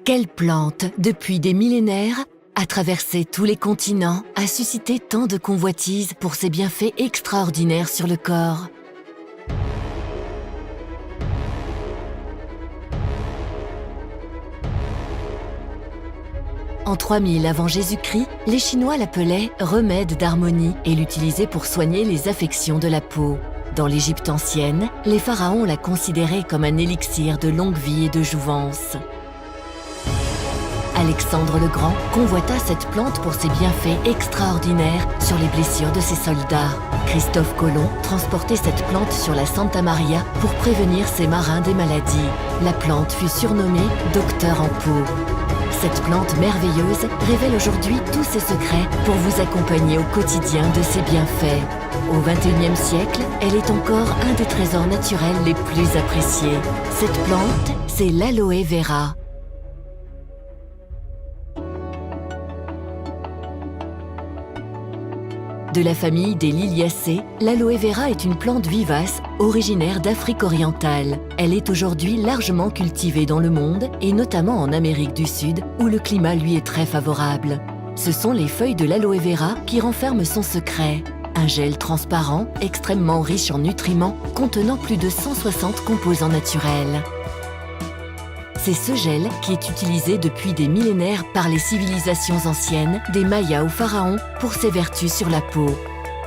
Quelle plante, depuis des millénaires, a traversé tous les continents, a suscité tant de convoitises pour ses bienfaits extraordinaires sur le corps. En 3000 avant Jésus-Christ, les Chinois l'appelaient « remède d'harmonie » et l'utilisaient pour soigner les affections de la peau. Dans l'Égypte ancienne, les pharaons la considéraient comme un élixir de longue vie et de jouvence. Alexandre le Grand convoita cette plante pour ses bienfaits extraordinaires sur les blessures de ses soldats. Christophe Colomb transportait cette plante sur la Santa Maria pour prévenir ses marins des maladies. La plante fut surnommée « docteur en peau ». Cette plante merveilleuse révèle aujourd'hui tous ses secrets pour vous accompagner au quotidien de ses bienfaits. Au XXIe siècle, elle est encore un des trésors naturels les plus appréciés. Cette plante, c'est l'aloe vera. De la famille des Liliacées, l'aloe vera est une plante vivace originaire d'Afrique orientale. Elle est aujourd'hui largement cultivée dans le monde et notamment en Amérique du Sud où le climat lui est très favorable. Ce sont les feuilles de l'aloe vera qui renferment son secret. Un gel transparent, extrêmement riche en nutriments, contenant plus de 160 composants naturels. C'est ce gel qui est utilisé depuis des millénaires par les civilisations anciennes, des Mayas aux pharaons, pour ses vertus sur la peau.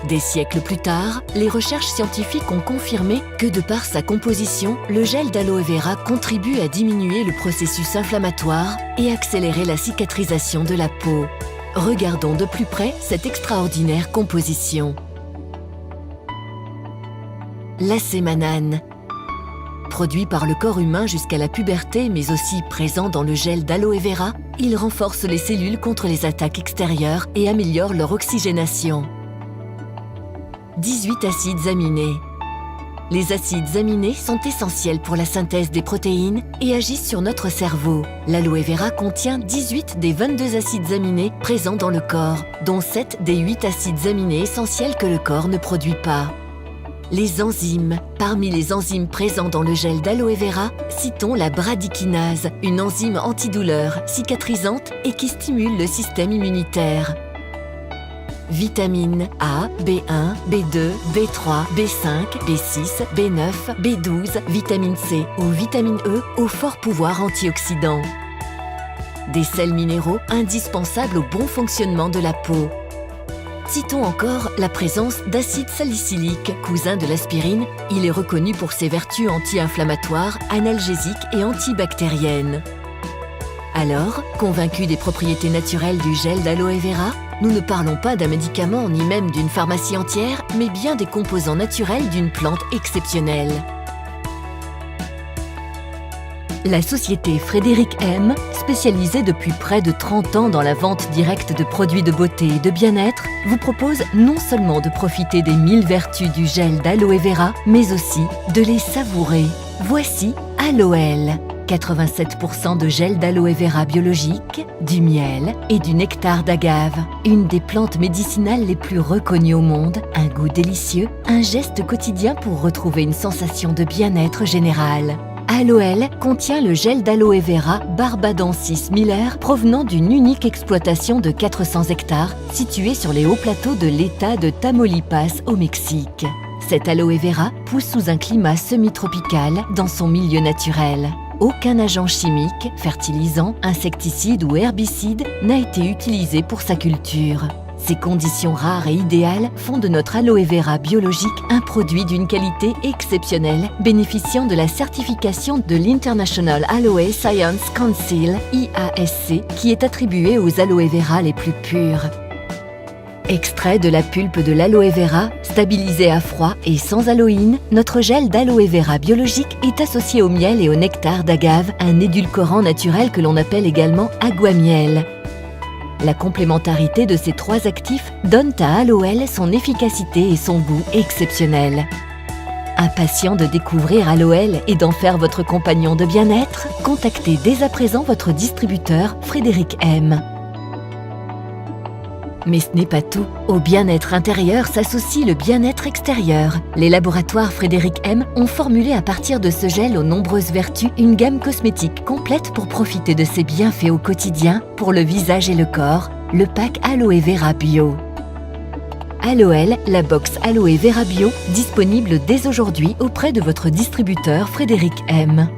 Des siècles plus tard, les recherches scientifiques ont confirmé que de par sa composition, le gel d'aloe vera contribue à diminuer le processus inflammatoire et accélérer la cicatrisation de la peau. Regardons de plus près cette extraordinaire composition. L'acémanane. Produit par le corps humain jusqu'à la puberté, mais aussi présent dans le gel d'aloe vera, il renforce les cellules contre les attaques extérieures et améliore leur oxygénation. 18 acides aminés. Les acides aminés sont essentiels pour la synthèse des protéines et agissent sur notre cerveau. L'aloe vera contient 18 des 22 acides aminés présents dans le corps, dont 7 des 8 acides aminés essentiels que le corps ne produit pas. Les enzymes. Parmi les enzymes présents dans le gel d'aloe vera, citons la bradykinase, une enzyme antidouleur, cicatrisante et qui stimule le système immunitaire. Vitamines A, B1, B2, B3, B5, B6, B9, B12, vitamine C ou vitamine E au fort pouvoir antioxydant. Des sels minéraux indispensables au bon fonctionnement de la peau. Citons encore la présence d'acide salicylique, cousin de l'aspirine. Il est reconnu pour ses vertus anti-inflammatoires, analgésiques et antibactériennes. Alors, convaincus des propriétés naturelles du gel d'aloe vera, nous ne parlons pas d'un médicament ni même d'une pharmacie entière, mais bien des composants naturels d'une plante exceptionnelle. La société Frédéric M, spécialisée depuis près de 30 ans dans la vente directe de produits de beauté et de bien-être, vous propose non seulement de profiter des 1000 vertus du gel d'aloe vera, mais aussi de les savourer. Voici Aloël. 87% de gel d'aloe vera biologique, du miel et du nectar d'agave. Une des plantes médicinales les plus reconnues au monde, un goût délicieux, un geste quotidien pour retrouver une sensation de bien-être général. Aloël contient le gel d'aloe vera Barbadensis Miller provenant d'une unique exploitation de 400 hectares située sur les hauts plateaux de l'État de Tamaulipas au Mexique. Cet aloe vera pousse sous un climat semi-tropical dans son milieu naturel. Aucun agent chimique, fertilisant, insecticide ou herbicide n'a été utilisé pour sa culture. Ces conditions rares et idéales font de notre aloe vera biologique un produit d'une qualité exceptionnelle, bénéficiant de la certification de l'International Aloe Science Council, IASC, qui est attribuée aux aloe vera les plus purs. Extrait de la pulpe de l'aloe vera, stabilisé à froid et sans aloïne, notre gel d'aloe vera biologique est associé au miel et au nectar d'agave, un édulcorant naturel que l'on appelle également aguamiel. La complémentarité de ces trois actifs donne à Aloël son efficacité et son goût exceptionnels. Impatient de découvrir Aloël et d'en faire votre compagnon de bien-être, contactez dès à présent votre distributeur Frédéric M. Mais ce n'est pas tout. Au bien-être intérieur s'associe le bien-être extérieur. Les laboratoires Frédéric M ont formulé à partir de ce gel aux nombreuses vertus une gamme cosmétique complète pour profiter de ses bienfaits au quotidien pour le visage et le corps, le pack Aloe Vera Bio. Aloel, la box Aloe Vera Bio, disponible dès aujourd'hui auprès de votre distributeur Frédéric M.